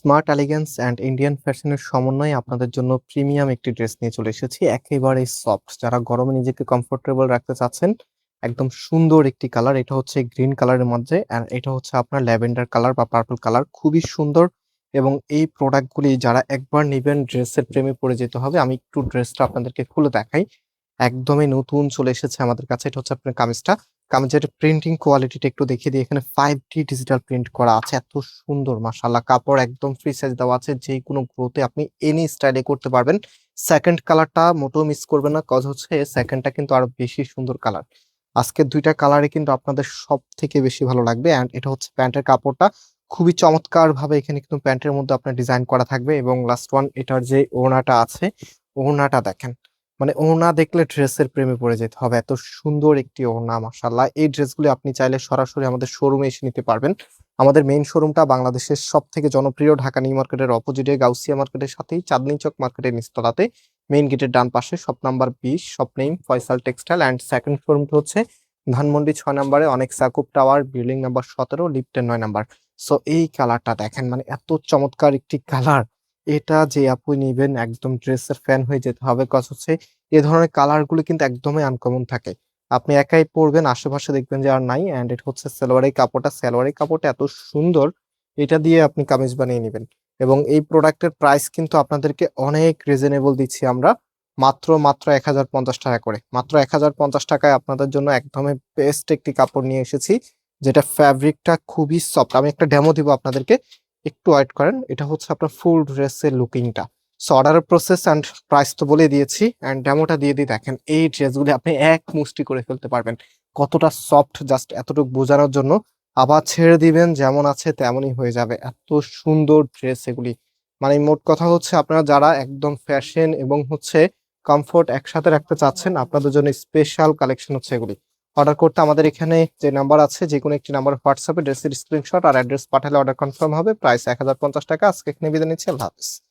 Smart elegance and Indian ফ্যাশনের সমন্বয়ে আপনাদের জন্য প্রিমিয়াম একটি ড্রেস নিয়ে চলে এসেছি। একেবারে সফট, যারা গরমে নিজেকে কমফোর্টেবল রাখতে চাচ্ছেন, একদম সুন্দর একটি কালার। এটা হচ্ছে গ্রিন কালারের মধ্যে, আর এটা হচ্ছে আপনার ল্যাভেন্ডার কালার বা পার্পল কালার, খুবই সুন্দর। এবং এই প্রোডাক্টগুলি যারা একবার নেবেন ড্রেসের প্রেমে পড়ে যেতে হবে। আমি একটু ড্রেসটা আপনাদেরকে খুলে দেখাই। একদমই নতুন চলে এসেছে আমাদের কাছে। এটা হচ্ছে আপনার কামিজটা। কামিজের প্রিন্টিং কোয়ালিটিটা একটু দেখিয়ে দিই। এখানে 5D ডিজিটাল প্রিন্ট করা আছে। এত সুন্দর মাশাআল্লাহ। কাপড় একদম ফ্রি সাইজ দেওয়া আছে। যেকোনো গ্রোথে আপনি এনি স্টাইলে করতে পারবেন। সেকেন্ড কালারটা মোটেও মিস করবেন না। কজ হচ্ছে সেকেন্ডটা কিন্তু আরো বেশি সুন্দর কালার। আজকের 2টা কালারই কিন্তু আপনাদের সবথেকে বেশি ভালো লাগবে। অ্যান্ড এটা হচ্ছে প্যান্টের কাপড়টা। খুবই চমৎকারভাবে এখানে কিন্তু প্যান্টের মধ্যে আপনার ডিজাইন করা থাকবে। এবং লাস্ট ওয়ান, এটার যে ওড়নাটা আছে, ওড়নাটা দেখেন। মানে ওড়না দেখলে ড্রেসের প্রেমে পড়ে যেতে হবে। এত সুন্দর একটি ওড়না মাশাআল্লাহ। এই ড্রেসগুলি আপনি চাইলে সরাসরি আমাদের শোরুমে এসে নিতে পারবেন। আমাদের মেইন শোরুমটা বাংলাদেশের সবথেকে জনপ্রিয় ঢাকা নিউ মার্কেটের অপোজিটে গাউসিয়া মার্কেটের সাথেই চাঁদনী চক মার্কেটের নিচতলাতে, মেইন গেটের ডান পাশে, shop number 20, shop name Faisal textile. And second শোরুমটা হচ্ছে ধানমন্ডি 6 নম্বরে অনেক সাকুব টাওয়ার, বিল্ডিং নাম্বার 17, লিফটের 9 নাম্বার। সো এই কালারটা দেখেন, মানে এত চমৎকার একটি কালার। এটা যে আপু নিবেন একদম ড্রেসের ফ্যান হয়ে যেতে হবে। কজ হচ্ছে এ ধরনের কালার গুলো কিন্তু একদমই আনকমন থাকে। আপনি একাই পরবেন, আশেপাশে দেখবেন যে আর নাই। এন্ড এটা হচ্ছে সালোয়ারের কাপড়টা এত সুন্দর। এটা দিয়ে আপনি কামিজ বানিয়ে নেবেন। এবং এই প্রোডাক্টের প্রাইস কিন্তু আপনাদেরকে অনেক রিজনেবল দিচ্ছি আমরা। মাত্র মাত্র 1050 টাকা করে। মাত্র 1050 টাকায় আপনাদের জন্য একদমই বেস্ট একটি কাপড় নিয়ে এসেছি, যেটা ফ্যাব্রিকটা খুবই সফট। আমি একটা ডেমো দিব আপনাদেরকে, একটু ওয়েট করেন। এটা হচ্ছে আপনার ফুল ড্রেসের লুকিংটা। সো অর্ডারের প্রসেস অ্যান্ড প্রাইস তো বলে দিয়েছি, অ্যান্ড ডেমোটা দিয়ে দিই। দেখেন এই ড্রেসগুলি আপনি এক মুষ্টি করে ফেলতে পারবেন। কতটা সফট, জাস্ট এতটুকু বোঝানোর জন্য। আবার ছেড়ে দিবেন, যেমন আছে তেমনই হয়ে যাবে। এত সুন্দর ড্রেস এগুলি। মানে মোট কথা হচ্ছে, আপনারা যারা একদম ফ্যাশন এবং হচ্ছে কমফোর্ট একসাথে রাখতে চাচ্ছেন, আপনাদের জন্য স্পেশাল কালেকশন হচ্ছে এগুলি। অর্ডার করতে আমাদের এখানে যে নাম্বার আছে, যে কোনো একটি নাম্বার হোয়াটসঅ্যাপে ড্রেসের স্ক্রিনশট আর অ্যাড্রেস পাঠালে অর্ডার কনফার্ম হবে। প্রাইস 1050 টাকা। আজকে এখানে বিদায় নিচ্ছি। আল্লাহ হাফেজ।